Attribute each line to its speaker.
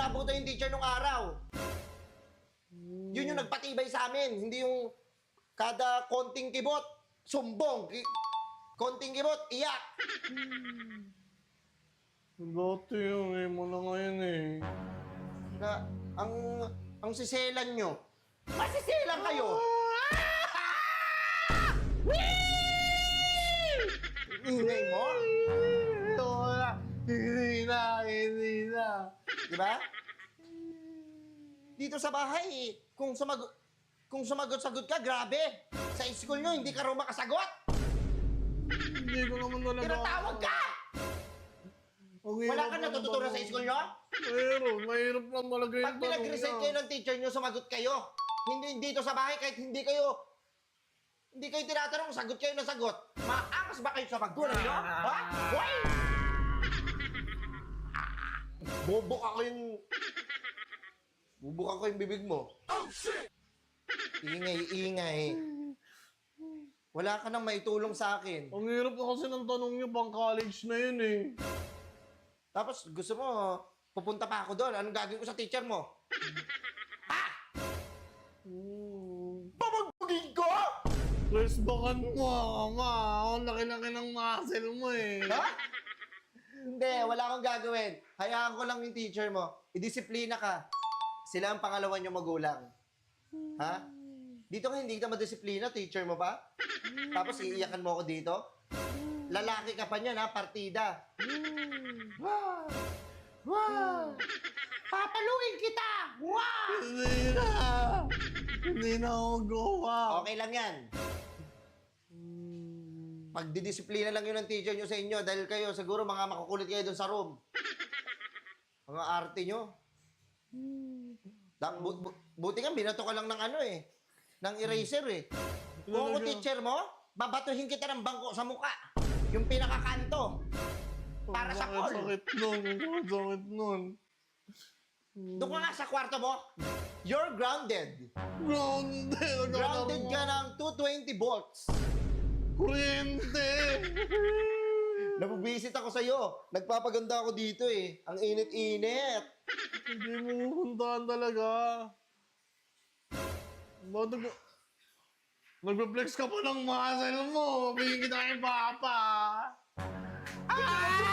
Speaker 1: naabutan yung teacher nung araw. Yun yung nagpatibay sa amin. Hindi yung kada konting kibot, sumbong. Konting kibot, iyak.
Speaker 2: Dati yung emo na ngayon eh.
Speaker 1: Na, ang siselan nyo. Masiselan kayo. Ingay mo.
Speaker 2: Hindi na.
Speaker 1: Diba? Dito sa bahay, kung sumagot-sagot ka, grabe. Sa school nyo, hindi ka raw makasagot.
Speaker 2: Hindi ko naman talaga.
Speaker 1: Tinatawag ka! Wala ka natututunan sa school nyo?
Speaker 2: Mahirap lang malagay yung
Speaker 1: Pag pinag-resign kayo ng teacher nyo, sumagot kayo. Hindi dito sa bahay, kahit hindi kayo tinatanong, sagot kayo na sagot. Maangas ba kayo sa magulang nyo? Ha? Hoy! Bubuka ko yung bibig mo. Oh, shit! Ingay. Wala ka nang maitulong sa akin.
Speaker 2: Ang hirap na kasi ng tanong niyo, pang college na yun eh.
Speaker 1: Tapos gusto mo, pupunta pa ako doon. Anong gagawin ko sa teacher mo? Ha? Pabagbugin ko?
Speaker 2: Press bakan mo, ama. Ang laki-laki ng muscle mo eh.
Speaker 1: Ha? Hindi, wala akong gagawin. Hayaan ko lang yung teacher mo. Idisiplina ka. Sila ang pangalawa niyong magulang. Ha? Dito ka hindi ka madisiplina, teacher mo pa? Tapos iiyakan mo ako dito? Lalaki ka pa niyan, ha? Partida. Wow! Wow! Papalugin kita! Wow!
Speaker 2: Hindi na ako gawa.
Speaker 1: Okay lang yan. Pagdidisiplina lang yun ng teacher nyo sa inyo dahil kayo, siguro mga makukulit kayo dun sa room. Mga arte nyo. Buti nga, binato ka lang ng ng eraser eh. Kung ako teacher mo, babatuhin kita ng bangko sa muka. Yung pinakakanto. Para sa call.
Speaker 2: Sakit nun.
Speaker 1: Doon ka nga sa kwarto mo. You're grounded.
Speaker 2: Grounded.
Speaker 1: Grounded ka ng 220 volts.
Speaker 2: Kuryente.
Speaker 1: Nabubisit ako sa'yo. Nagpapaganda ako dito eh. Ang init-init.
Speaker 2: Hindi mo pupuntahan talaga. Nagpe-flex ka pa ng muscle mo. Bigyan kita kay Papa.
Speaker 1: Ah!